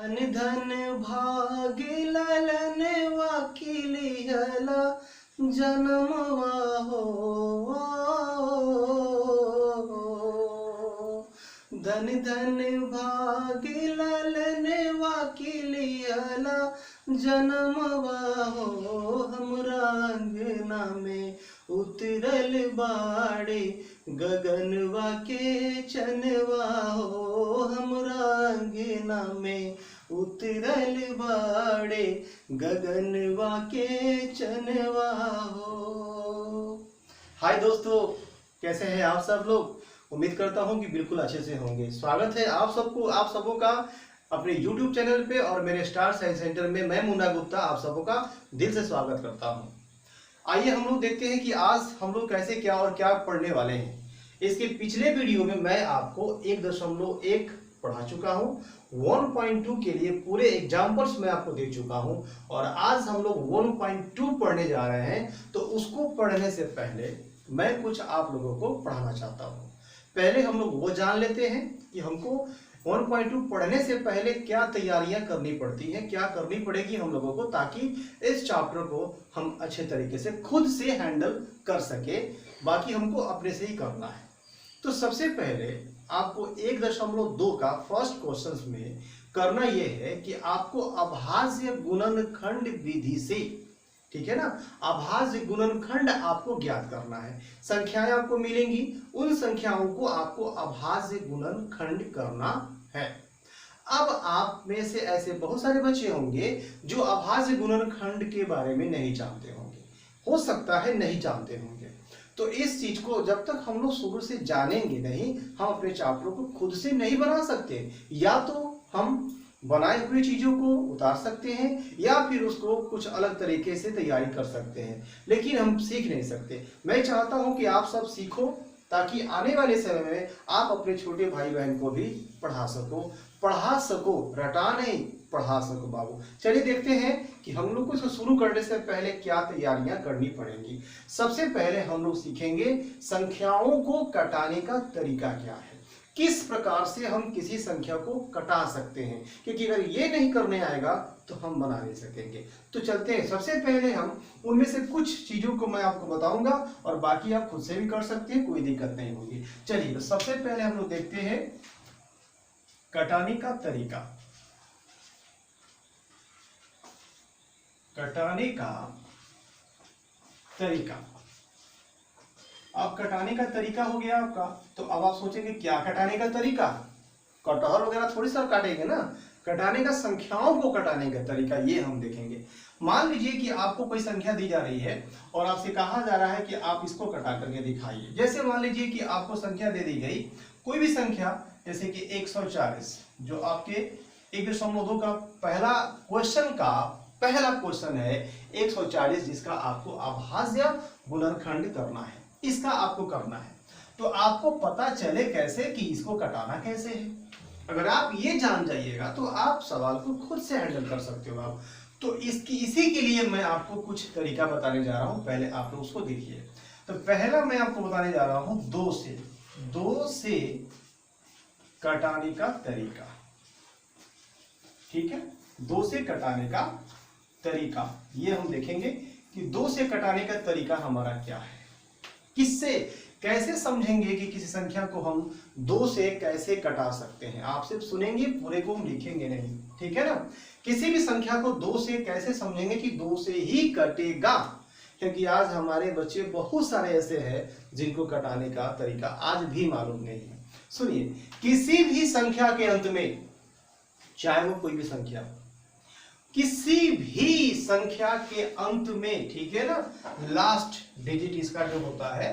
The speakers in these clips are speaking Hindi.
धन धन भागी ललन वकीलिहला जन्मवा हो। धन धन भागी ललन वकीलिहला जन्मवा हो। हमरा अंगना में उतरल बाड़े गगनवा के चनवा हो। हमरा अंगना में उतरल बाड़े गगनवा के चनवा हो। हाय दोस्तों, कैसे हैं आप सब लोग? उम्मीद करता हूं कि बिल्कुल अच्छे से होंगे। स्वागत है आप सबों का अपने YouTube चैनल पे और मेरे स्टार साइंस सेंटर में। मैं मुन्ना गुप्ता आप सबों का दिल से स्वागत करता हूं। आइए हम लोग देखते हैं कि आज हम लोग कैसे क्या और क्या पढ़ने वाले हैं। इसके पिछले वीडियो में मैं आपको 1.1 पढ़ा चुका हूं। 1.2 के लिए पूरे एग्जाम्पल्स मैं आपको दे चुका हूं और आज हम लोग 1.2 पढ़ने जा रहे हैं। तो उसको पढ़ने से पहले मैं कुछ आप लोगों को पढ़ाना चाहता हूं। पहले हम लोग वो जान लेते हैं कि हमको 1.2 पढ़ने से पहले क्या तैयारियां करनी पड़ती हैं, क्या करनी पड़ेगी हम लोगों को, ताकि इस चैप्टर को हम अच्छे तरीके से खुद से हैंडल कर सके। बाकी हमको अपने से ही करना है। तो सबसे पहले आपको 1.2 का फर्स्ट क्वेश्चन में करना यह है कि आपको अभाज्य गुणनखंड विधि से, ठीक है ना, अभाज्य गुणनखंड आपको ज्ञात करना है। संख्याएं आपको मिलेंगी, उन संख्याओं को आपको अभाज्य गुणनखंड करना है। अब आप में से ऐसे बहुत सारे बच्चे होंगे जो अभाज्य गुणनखंड के बारे में नहीं जानते होंगे, हो सकता है नहीं जानते होंगे। तो इस चीज को जब तक हम लोग शुरू से जानेंगे नहीं, हम अपने चैप्टर को खुद से नहीं बना सकते। या तो हम बनाए हुए चीजों को उतार सकते हैं या फिर उसको कुछ अलग तरीके से तैयारी कर सकते हैं, लेकिन हम सीख नहीं सकते। मैं चाहता हूं कि आप सब सीखो ताकि आने वाले समय में आप अपने छोटे भाई बहन को भी पढ़ा सको, रटा नहीं, पढ़ा सको बाबू। चलिए देखते हैं कि हम लोग को इसको शुरू करने से पहले क्या तैयारियां करनी पड़ेंगी। सबसे पहले हम लोग सीखेंगे संख्याओं को कटाने का तरीका क्या है, किस प्रकार से हम किसी संख्या को कटा सकते हैं, क्योंकि अगर ये नहीं करने आएगा तो हम बना नहीं सकेंगे। तो चलते हैं। सबसे पहले हम उनमें से कुछ चीजों को मैं आपको बताऊंगा और बाकी आप खुद से भी कर सकते हैं, कोई दिक्कत नहीं होगी। चलिए तो सबसे पहले हम लोग देखते हैं कटाने का तरीका। कटाने का तरीका, अब कटाने का तरीका हो गया आपका। तो अब आप सोचेंगे क्या कटाने का तरीका, कटहल वगैरह थोड़ी सा काटेंगे ना, कटाने का संख्याओं को कटाने का तरीका ये हम देखेंगे। मान लीजिए कि आपको कोई संख्या दी जा रही है और आपसे कहा जा रहा है कि आप इसको कटा करके दिखाइए। जैसे मान लीजिए कि आपको संख्या दे दी गई, कोई भी संख्या, जैसे कि 140, जो आपके 1.2 का पहला क्वेश्चन है 140, जिसका आपको अभाज्य गुणनखंड करना है, इसका आपको करना है। तो आपको पता चले कैसे कि इसको कटाना कैसे है। अगर आप ये जान जाइएगा तो आप सवाल को खुद से हैंडल कर सकते हो आप। तो इसी के लिए मैं आपको कुछ तरीका बताने जा रहा हूं। पहले आप लोग उसको देखिए। तो पहला मैं आपको बताने जा रहा हूं 2 से कटाने का तरीका। ठीक है, 2 से कटाने का तरीका ये हम देखेंगे कि 2 से कटाने का तरीका हमारा क्या है, किससे कैसे समझेंगे कि किसी संख्या को हम 2 से कैसे कटा सकते हैं। आप सिर्फ सुनेंगे, पूरे को हम लिखेंगे नहीं, ठीक है ना। किसी भी संख्या को 2 से कैसे समझेंगे कि 2 से ही कटेगा, क्योंकि आज हमारे बच्चे बहुत सारे ऐसे हैं जिनको कटाने का तरीका आज भी मालूम नहीं है। सुनिए, किसी भी संख्या के अंत में, चाहे वो कोई भी संख्या, किसी भी संख्या के अंत में, ठीक है ना, लास्ट डिजिट इसका जो होता है,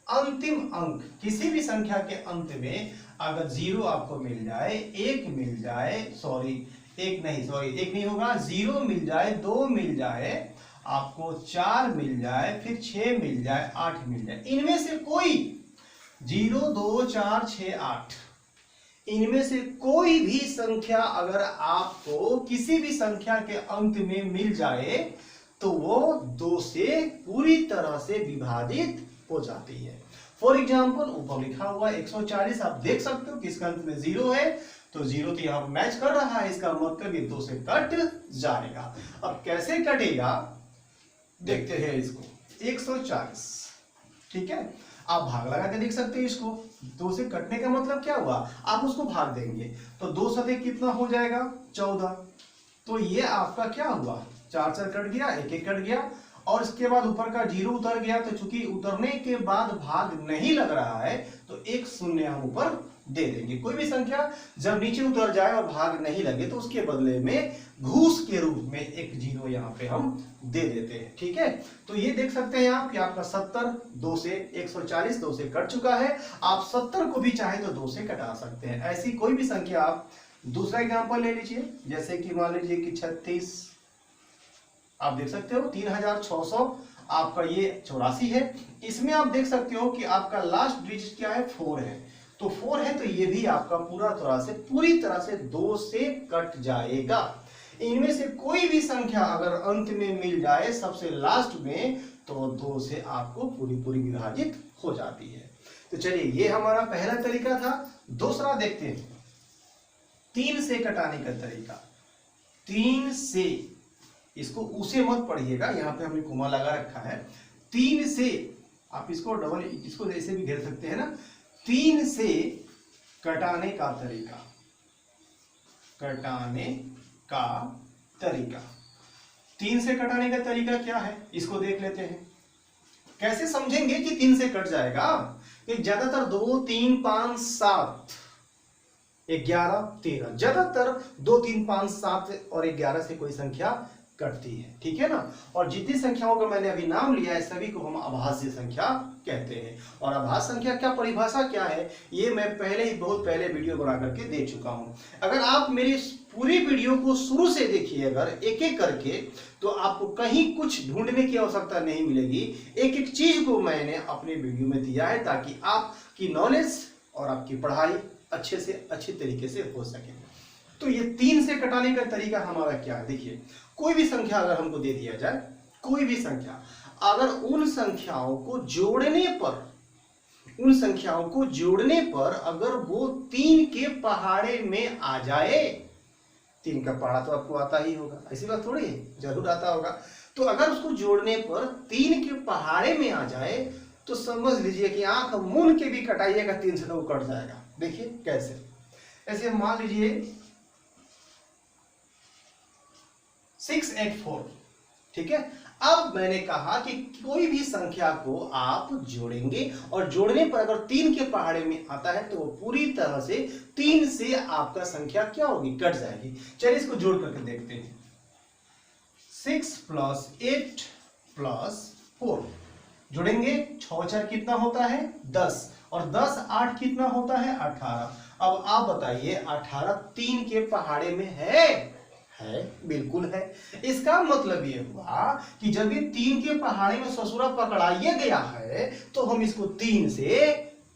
अंतिम अंक, किसी भी संख्या के अंत में अगर 0 आपको मिल जाए, 1 मिल जाए, एक नहीं होगा, 0 मिल जाए, 2 मिल जाए, आपको 4 मिल जाए, फिर 6 मिल जाए, 8 मिल जाए, इनमें से कोई 0, 2, 4, 6, 8, इनमें से कोई भी संख्या अगर आपको किसी भी संख्या के अंत में मिल जाए तो वो 2 से पूरी तरह से विभाजित हो जाती है। फॉर एग्जाम्पल ऊपर लिखा हुआ 140, आप देख सकते हो कि इसका अंत में 0 है, तो 0 तो यहाँ मैच कर रहा है, इसका मतलब ये 2 से कट जाएगा। अब कैसे कटेगा देखते हैं इसको। 140, ठीक है, आप भाग लगा के देख सकते हैं इसको। 2 से कटने का मतलब क्या हुआ, आप उसको भाग देंगे तो 2 सतह कितना हो जाएगा 14। तो ये आपका क्या हुआ, 4 4 कट गया, 1 1 कट गया, और इसके बाद ऊपर का 0 उतर गया। तो चूंकि उतरने के बाद भाग नहीं लग रहा है तो एक शून्य हम ऊपर दे देंगे। कोई भी संख्या जब नीचे उतर जाए और भाग नहीं लगे तो उसके बदले में घूस के रूप में एक 0 यहाँ पे हम दे देते हैं, ठीक है। तो ये देख सकते हैं आप कि आपका 70 2 से 140 2 से कट चुका है। आप 70 को भी चाहे तो 2 से कटा सकते हैं। ऐसी कोई भी संख्या आप दूसरा एग्जांपल ले लीजिए, जैसे कि मान लीजिए कि 36, आप देख सकते हो 3600 आपका ये 84 है। इसमें आप देख सकते हो कि आपका लास्ट डिजिट क्या है 4 है, तो 4 है तो ये भी आपका पूरी तरह से 2 से कट जाएगा। इनमें से कोई भी संख्या अगर अंत में मिल जाए सबसे लास्ट में तो 2 से आपको पूरी विभाजित हो जाती है। तो चलिए ये हमारा पहला तरीका था। दूसरा देखते हैं 3 से कटाने का तरीका। 3 से, इसको उसे मत पढ़िएगा, यहाँ पे हमने कोमा लगा रखा है। 3 से आप इसको डबल, इसको ऐसे भी घेर सकते हैं ना। 3 से कटाने का तरीका, कटाने का तरीका। 3 से कटाने का तरीका क्या है इसको देख लेते हैं। कैसे समझेंगे कि 3 से कट जाएगा, कि ज्यादातर 2 3 5 7 11 13, ज्यादातर 2 3 5 7 और 11 से कोई संख्या कटती है, ठीक है ना। और जितनी संख्याओं का मैंने अभी नाम लिया है सभी को हम आभाज्य संख्या कहते हैं। और आभाज्य संख्या क्या परिभाषा क्या है ये मैं पहले ही बहुत पहले वीडियो बना करके दे चुका हूं। अगर आप मेरी पूरी वीडियो को शुरू से देखिए अगर एक एक करके, तो आपको कहीं कुछ ढूंढने की आवश्यकता नहीं मिलेगी। एक एक चीज को मैंने अपने वीडियो में दिया है ताकि आपकी नॉलेज और आपकी पढ़ाई अच्छे से अच्छे तरीके से हो सके। तो ये 3 से कटाने का तरीका हमारा क्या है, देखिए कोई भी संख्या अगर हमको दे दिया जाए, कोई भी संख्या, अगर उन संख्याओं को जोड़ने पर अगर वो 3 के पहाड़े में आ जाए, 3 का पहाड़ा तो आपको आता ही होगा, ऐसी बात थोड़ी है, जरूर आता होगा। तो अगर उसको जोड़ने पर 3 के पहाड़े में आ जाए तो समझ लीजिए कि आंख मूंद के भी कटाइएगा 3 से तो वो कट जाएगा। देखिए कैसे, ऐसे मान लीजिए 684, ठीक है। अब मैंने कहा कि कोई भी संख्या को आप जोड़ेंगे और जोड़ने पर अगर 3 के पहाड़े में आता है तो वो पूरी तरह से 3 से आपका संख्या क्या होगी, कट जाएगी। चलिए इसको जोड़ करके देखते हैं। 6 + 8 + 4 जोड़ेंगे, 6 4 कितना होता है 10, और 10 8 कितना होता है 18। अब आप बताइए 18 3 के पहाड़े में है, बिल्कुल है। इसका मतलब ये हुआ कि जब ये 3 के पहाड़े में ससुरा पकड़ाया गया है तो हम इसको 3 से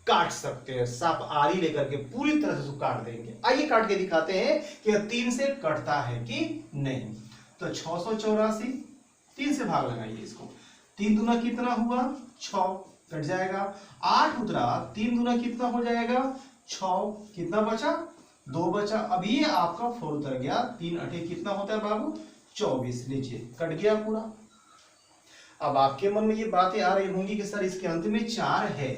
काट सकते हैं। साफ आरी लेकर के पूरी तरह से काट देंगे। आइए काट के दिखाते हैं कि 3 से कटता है कि नहीं। तो 684, 3 से भाग लगाइए इसको, 3 दूना कितना हुआ 6, कट जाएगा। 8 उतरा, 3 दूना कितना हो जाएगा 6, कितना बचा 2 बचा। अब ये आपका 4 उतर गया, 3 8 कितना होता है बाबू 24, लीजिए कट गया पूरा। अब आपके मन में ये बातें आ रही होंगी कि सर इसके अंत में 4 है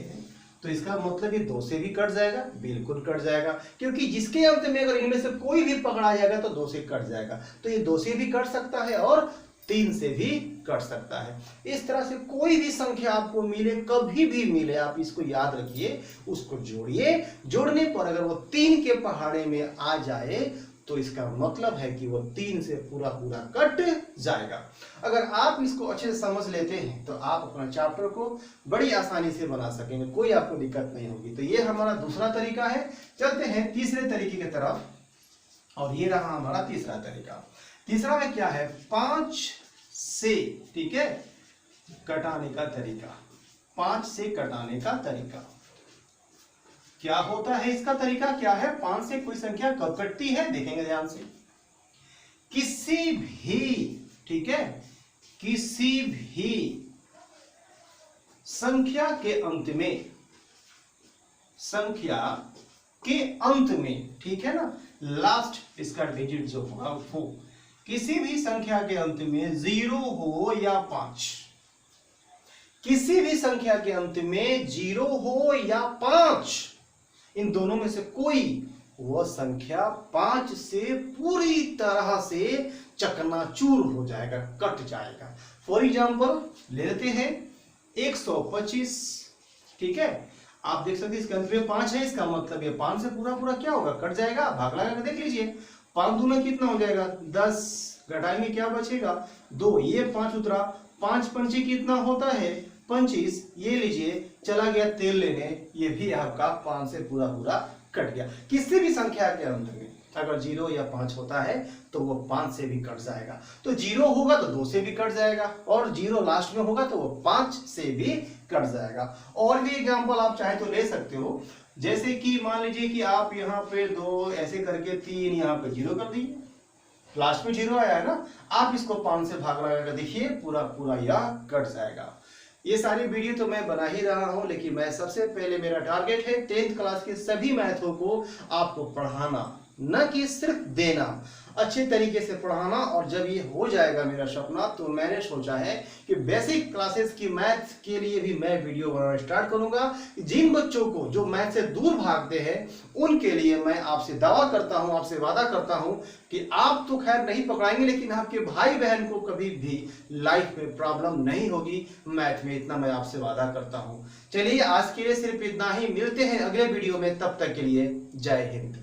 तो इसका मतलब ये 2 से भी कट जाएगा, बिल्कुल कट जाएगा, क्योंकि जिसके अंत में अगर इनमें से कोई भी पकड़ा जाएगा तो 2 से कट जाएगा। तो ये 2 से भी कट सकता है और 3 से भी कट सकता है। इस तरह से कोई भी संख्या आपको मिले, कभी भी मिले, आप इसको याद रखिए, उसको जोड़िए, जोड़ने पर अगर वो 3 के पहाड़े में आ जाए तो इसका मतलब है कि वो 3 से पूरा कट जाएगा। अगर आप इसको अच्छे से समझ लेते हैं तो आप अपना चैप्टर को बड़ी आसानी से बना सकेंगे, कोई आपको दिक्कत नहीं होगी। तो ये हमारा दूसरा तरीका है। चलते हैं तीसरे तरीके की तरफ, और ये रहा हमारा तीसरा तरीका। तीसरा में क्या है 5 से, ठीक है, कटाने का तरीका। 5 से कटाने का तरीका क्या होता है, इसका तरीका क्या है। 5 से कोई संख्या कब कटती है देखेंगे ध्यान से। किसी भी, ठीक है, किसी भी संख्या के अंत में, संख्या के अंत में, ठीक है ना, लास्ट इसका डिजिट जो होगा वो किसी भी संख्या के अंत में 0 हो या 5, किसी भी संख्या के अंत में 0 हो या 5, इन दोनों में से कोई वह संख्या 5 से पूरी तरह से चकनाचूर हो जाएगा, कट जाएगा। फॉर एग्जाम्पल ले लेते हैं 125, ठीक है। आप देख सकते हैं इसके अंत में 5 है, इसका मतलब ये 5 से पूरा पूरा क्या होगा, कट जाएगा। भाग लगा के देख लीजिए, 5 दूना कितना हो जाएगा 10, घटाएंगे क्या बचेगा 2, ये 5 उतरा, 5 पंचे कितना होता है 25, ये लीजिए चला गया तेल लेने, ये भी आपका 5 से पूरा पूरा कट गया। किसी भी संख्या के अंत में अगर 0 या 5 होता है तो वो 5 से भी कट जाएगा। तो 0 होगा तो 2 से भी कट जाएगा, और 0 लास्ट में होगा तो वो 5 से भी कट जाएगा। और भी एग्जांपल आप चाहे तो ले सकते हो, जैसे कि मान लीजिए कि आप यहाँ पे 2 ऐसे करके 3 यहाँ पे 0 कर दिए, लास्ट में 0 आया है ना, आप इसको 5 से भाग लगाकर देखिए पूरा पूरा यह कट जाएगा। ये सारी वीडियो तो मैं बना ही रहा हूं, लेकिन मैं सबसे पहले मेरा टारगेट है 10th क्लास के सभी मैथों को आपको पढ़ाना, न कि सिर्फ देना, अच्छे तरीके से पढ़ाना। और जब ये हो जाएगा मेरा सपना, तो मैंने सोचा है कि बेसिक क्लासेस की मैथ के लिए भी मैं वीडियो बनाना स्टार्ट करूंगा। जिन बच्चों को जो मैथ से दूर भागते हैं उनके लिए मैं आपसे दावा करता हूं, आपसे वादा करता हूं कि आप तो खैर नहीं पकड़ाएंगे, लेकिन आपके भाई बहन को कभी भी लाइफ में प्रॉब्लम नहीं होगी मैथ में, इतना मैं आपसे वादा करता हूं। चलिए आज के लिए सिर्फ इतना ही, मिलते हैं अगले वीडियो में, तब तक के लिए जय हिंद।